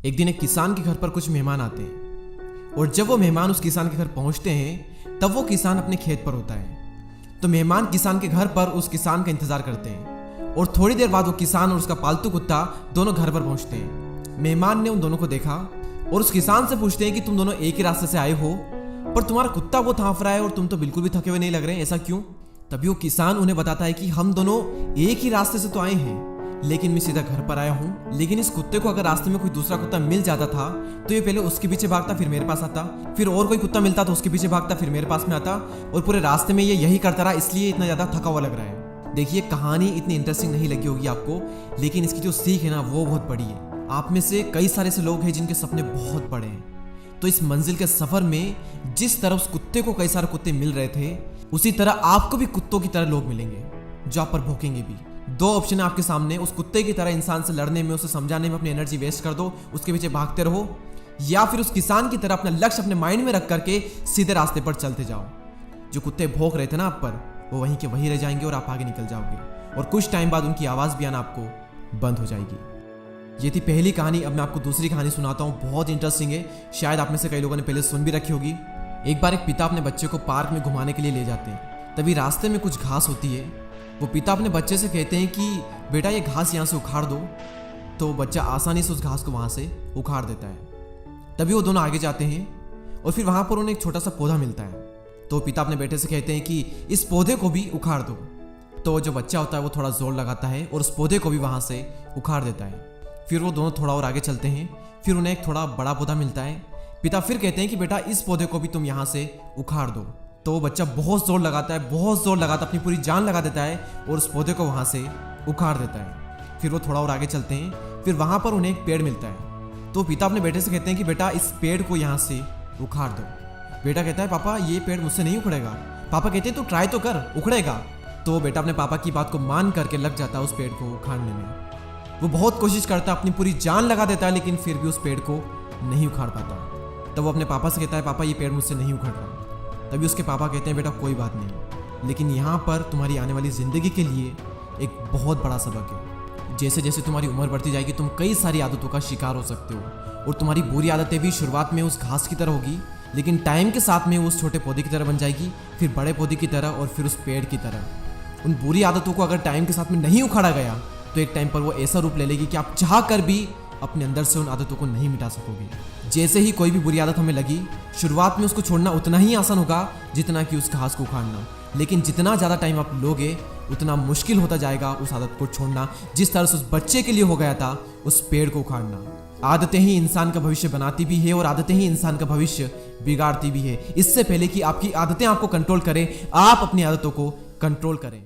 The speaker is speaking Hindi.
एक दिन एक किसान के घर पर कुछ मेहमान आते हैं और जब वो मेहमान उस किसान के घर पहुंचते हैं तब वो किसान अपने खेत पर होता है। तो मेहमान किसान के घर पर उस किसान का इंतजार करते हैं और थोड़ी देर बाद वो किसान और उसका पालतू कुत्ता दोनों घर पर पहुंचते हैं। मेहमान ने उन दोनों को देखा और उस किसान से पूछते हैं कि तुम दोनों एक ही रास्ते से आए हो, पर तुम्हारा कुत्ता वो हांफ रहा है और तुम तो बिल्कुल भी थके हुए नहीं लग रहे हैं, ऐसा क्यों? तभी वो किसान उन्हें बताता है कि हम दोनों एक ही रास्ते से तो आए हैं, लेकिन मैं सीधा घर पर आया हूँ। लेकिन इस कुत्ते को अगर रास्ते में कोई दूसरा कुत्ता मिल जाता था तो ये पहले उसके पीछे भागता, फिर मेरे पास आता, फिर और कोई कुत्ता मिलता तो उसके पीछे भागता, फिर मेरे पास में आता, और पूरे रास्ते में ये यही करता रहा, इसलिए इतना ज्यादा थका हुआ लग रहा है। देखिए, कहानी इतनी इंटरेस्टिंग नहीं लगी होगी आपको, लेकिन इसकी जो सीख है ना वो बहुत बड़ी है। आप में से कई सारे ऐसे लोग हैं जिनके सपने बहुत बड़े हैं, तो इस मंजिल के सफर में जिस तरह उस कुत्ते को कई सारे कुत्ते मिल रहे थे, उसी तरह आपको भी कुत्तों की तरह लोग मिलेंगे जो आप पर भौंकेंगे भी। दो ऑप्शन है आपके सामने, उस कुत्ते की तरह इंसान से लड़ने में, उसे समझाने में अपनी एनर्जी वेस्ट कर दो, उसके पीछे भागते रहो, या फिर उस किसान की तरह अपना लक्ष्य अपने माइंड में रख करके सीधे रास्ते पर चलते जाओ। जो कुत्ते भौंक रहे थे ना आप पर, वो वहीं के वहीं रह जाएंगे और आप आगे निकल जाओगे, और कुछ टाइम बाद उनकी आवाज भी आना आपको बंद हो जाएगी। ये थी पहली कहानी। अब मैं आपको दूसरी कहानी सुनाता हूँ, बहुत इंटरेस्टिंग है, शायद आप में से कई लोगों ने पहले सुन भी रखी होगी। एक बार एक पिता अपने बच्चे को पार्क में घुमाने के लिए ले जाते हैं। तभी रास्ते में कुछ घास होती है। वो पिता अपने बच्चे से कहते हैं कि बेटा ये घास यहाँ से उखाड़ दो, तो बच्चा आसानी से उस घास को वहाँ से उखाड़ देता है। तभी वो दोनों आगे जाते हैं और फिर वहाँ पर उन्हें एक छोटा सा पौधा मिलता है। तो पिता अपने बेटे से कहते हैं कि इस पौधे को भी उखाड़ दो। तो जो बच्चा होता है वो थोड़ा जोर लगाता है और उस पौधे को भी वहाँ से उखाड़ देता है। फिर वो दोनों थोड़ा और आगे चलते हैं, फिर उन्हें एक थोड़ा बड़ा पौधा मिलता है। पिता फिर कहते हैं कि बेटा इस पौधे को भी तुम यहाँ से उखाड़ दो। तो वो बच्चा बहुत जोर लगाता है, बहुत जोर लगाता है, अपनी पूरी जान लगा देता है और उस पौधे को वहाँ से उखाड़ देता है। फिर वो थोड़ा और आगे चलते हैं, फिर वहाँ पर उन्हें एक पेड़ मिलता है। तो पिता अपने बेटे से कहते हैं कि बेटा इस पेड़ को यहाँ से उखाड़ दो। बेटा कहता है पापा ये पेड़ मुझसे नहीं उखड़ेगा। पापा कहते हैं तू ट्राई तो कर, उखड़ेगा। तो बेटा अपने पापा की बात को मान करके लग जाता है उस पेड़ को उखाड़ने में। वो बहुत कोशिश करता है, अपनी पूरी जान लगा देता है, लेकिन फिर भी उस पेड़ को नहीं उखाड़ पाता। तब वो अपने पापा से कहता है पापा ये पेड़ मुझसे नहीं उखड़ रहा। तभी उसके पापा कहते हैं बेटा कोई बात नहीं, लेकिन यहाँ पर तुम्हारी आने वाली ज़िंदगी के लिए एक बहुत बड़ा सबक है। जैसे जैसे तुम्हारी उम्र बढ़ती जाएगी तुम कई सारी आदतों का शिकार हो सकते हो, और तुम्हारी बुरी आदतें भी शुरुआत में उस घास की तरह होगी, लेकिन टाइम के साथ में उस छोटे पौधे की तरह बन जाएगी, फिर बड़े पौधे की तरह, और फिर उस पेड़ की तरह। उन बुरी आदतों को अगर टाइम के साथ में नहीं उखाड़ा गया तो एक टाइम पर वो ऐसा रूप ले लेगी कि आप चाह कर भी अपने अंदर से उन आदतों को नहीं मिटा सकोगे। जैसे ही कोई भी बुरी आदत हमें लगी, शुरुआत में उसको छोड़ना उतना ही आसान होगा जितना कि उस घास को उखाड़ना, लेकिन जितना ज़्यादा टाइम आप लोगे उतना मुश्किल होता जाएगा उस आदत को छोड़ना, जिस तरह से उस बच्चे के लिए हो गया था उस पेड़ को उखाड़ना। आदतें ही इंसान का भविष्य बनाती भी है और आदतें ही इंसान का भविष्य बिगाड़ती भी है। इससे पहले कि आपकी आदतें आपको कंट्रोल करें, आप अपनी आदतों को कंट्रोल करें।